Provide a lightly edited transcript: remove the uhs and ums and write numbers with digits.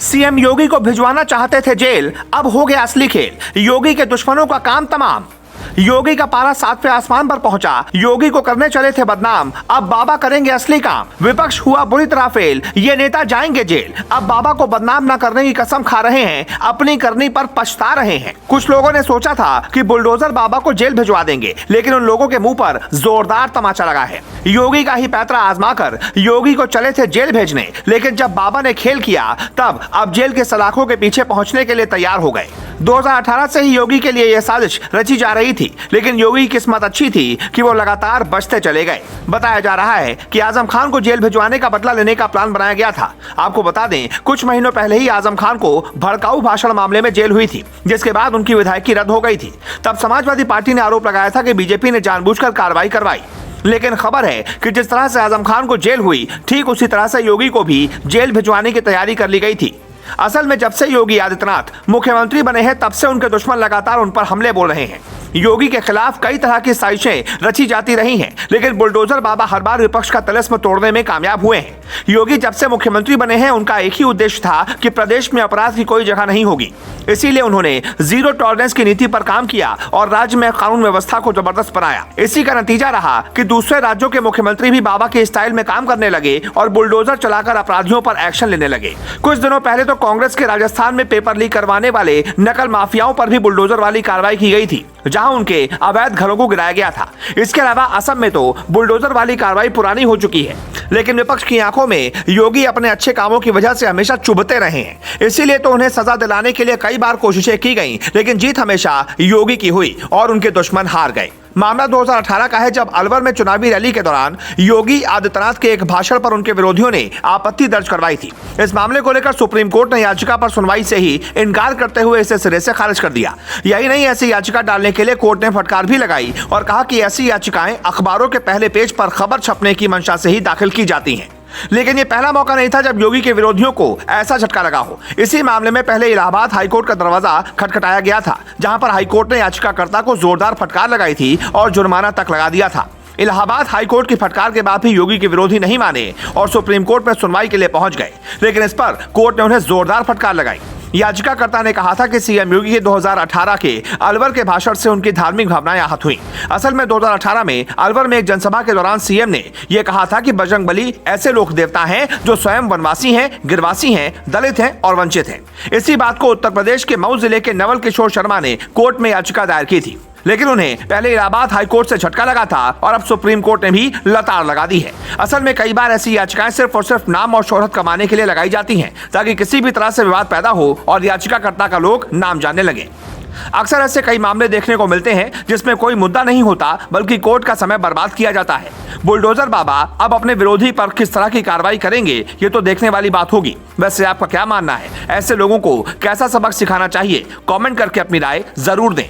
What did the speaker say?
CM योगी को भिजवाना चाहते थे जेल, अब हो गया असली खेल। योगी के दुश्मनों का काम तमाम। योगी का पारा 7वें आसमान पर पहुंचा। योगी को करने चले थे बदनाम, अब बाबा करेंगे असली काम। विपक्ष हुआ बुरी तरह फेल, ये नेता जाएंगे जेल। अब बाबा को बदनाम न करने की कसम खा रहे हैं, अपनी करनी पर पछता रहे हैं। कुछ लोगों ने सोचा था कि बुलडोजर बाबा को जेल भिजवा देंगे, लेकिन उन लोगों के मुंह पर जोरदार तमाचा लगा है। योगी का ही पैतरा आजमाकर योगी को चले थे जेल भेजने, लेकिन जब बाबा ने खेल किया तब अब जेल के सलाखों के पीछे पहुंचने के लिए तैयार हो गए। 2018 से ही योगी के लिए यह साजिश रची जा रही थी, लेकिन योगी की किस्मत अच्छी थी कि वो लगातार बचते चले गए। बताया जा रहा है कि आजम खान को जेल भिजवाने का बदला लेने का प्लान बनाया गया था। आपको बता दें, कुछ महीनों पहले ही आजम खान को भड़काऊ भाषण मामले में जेल हुई थी, जिसके बाद उनकी विधायकी रद्द हो गई थी। तब समाजवादी पार्टी ने आरोप लगाया था कि बीजेपी ने जानबूझकर कार्रवाई करवाई। लेकिन खबर है कि जिस तरह से आजम खान को जेल हुई, ठीक उसी तरह से योगी को भी जेल भिजवाने की तैयारी कर ली गई थी। असल में जब से योगी आदित्यनाथ मुख्यमंत्री बने हैं, तब से उनके दुश्मन लगातार उन पर हमले बोल रहे हैं। योगी के खिलाफ कई तरह की साजिशें रची जाती रही हैं, लेकिन बुलडोजर बाबा हर बार विपक्ष का तिलिस्म तोड़ने में कामयाब हुए हैं। योगी जब से मुख्यमंत्री बने हैं, उनका एक ही उद्देश्य था कि प्रदेश में अपराध की कोई जगह नहीं होगी। इसीलिए उन्होंने जीरो टॉलरेंस की नीति पर काम किया और राज्य में कानून व्यवस्था को जबरदस्त बनाया। इसी का नतीजा रहा कि दूसरे राज्यों के मुख्यमंत्री भी बाबा के स्टाइल में काम करने लगे और बुलडोजर चलाकर अपराधियों पर एक्शन लेने लगे। कुछ दिनों पहले तो कांग्रेस के राजस्थान में पेपर लीक करवाने वाले नकल माफियाओं पर भी बुलडोजर वाली कार्रवाई की गई थी, जहां उनके अवैध घरों को गिराया गया था। इसके अलावा असम में तो बुलडोजर वाली कार्रवाई पुरानी हो चुकी है, लेकिन विपक्ष की आंखों में योगी अपने अच्छे कामों की वजह से हमेशा चुभते रहे हैं। इसीलिए तो उन्हें सजा दिलाने के लिए कई बार कोशिशें की गईं, लेकिन जीत हमेशा योगी की हुई और उनके दुश्मन हार गए। मामला 2018 का है, जब अलवर में चुनावी रैली के दौरान योगी आदित्यनाथ के एक भाषण पर उनके विरोधियों ने आपत्ति दर्ज करवाई थी। इस मामले को लेकर सुप्रीम कोर्ट ने याचिका पर सुनवाई से ही इनकार करते हुए इसे सिरे से खारिज कर दिया। यही नहीं, ऐसी याचिका डालने के लिए कोर्ट ने फटकार भी लगाई और कहा कि ऐसी याचिकाएं अखबारों के पहले पेज पर खबर छपने की मंशा से ही दाखिल की जाती हैं। लेकिन ये पहला मौका नहीं था जब योगी के विरोधियों को ऐसा झटका लगा हो। इसी मामले में पहले इलाहाबाद हाईकोर्ट का दरवाजा खटखटाया गया था, जहां पर हाईकोर्ट ने याचिकाकर्ता को जोरदार फटकार लगाई थी और जुर्माना तक लगा दिया था। इलाहाबाद हाईकोर्ट की फटकार के बाद भी योगी के विरोधी नहीं माने और सुप्रीम कोर्ट में सुनवाई के लिए पहुंच गए, लेकिन इस पर कोर्ट ने उन्हें जोरदार फटकार लगाई। याचिकाकर्ता ने कहा था कि सीएम योगी के 2018 के अलवर के भाषण से उनकी धार्मिक भावनाएं आहत हुई। असल में 2018 में अलवर में एक जनसभा के दौरान सीएम ने यह कहा था कि बजरंगबली ऐसे लोक देवता हैं जो स्वयं वनवासी हैं, गिरवासी हैं, दलित हैं और वंचित हैं। इसी बात को उत्तर प्रदेश के मऊ जिले के नवल किशोर शर्मा ने कोर्ट में याचिका दायर की थी, लेकिन उन्हें पहले इलाहाबाद हाईकोर्ट से झटका लगा था और अब सुप्रीम कोर्ट ने भी लताड़ लगा दी है। असल में कई बार ऐसी याचिकाएं सिर्फ और सिर्फ नाम और शोहरत कमाने के लिए लगाई जाती हैं, ताकि किसी भी तरह से विवाद पैदा हो और याचिकाकर्ता का लोग नाम जानने लगे। अक्सर ऐसे कई मामले देखने को मिलते हैं जिसमें कोई मुद्दा नहीं होता, बल्कि कोर्ट का समय बर्बाद किया जाता है। बुलडोजर बाबा अब अपने विरोधी पर किस तरह की कार्रवाई करेंगे, ये तो देखने वाली बात होगी। वैसे आपका क्या मानना है? ऐसे लोगों को कैसा सबक सिखाना चाहिए? कमेंट करके अपनी राय जरूर दें।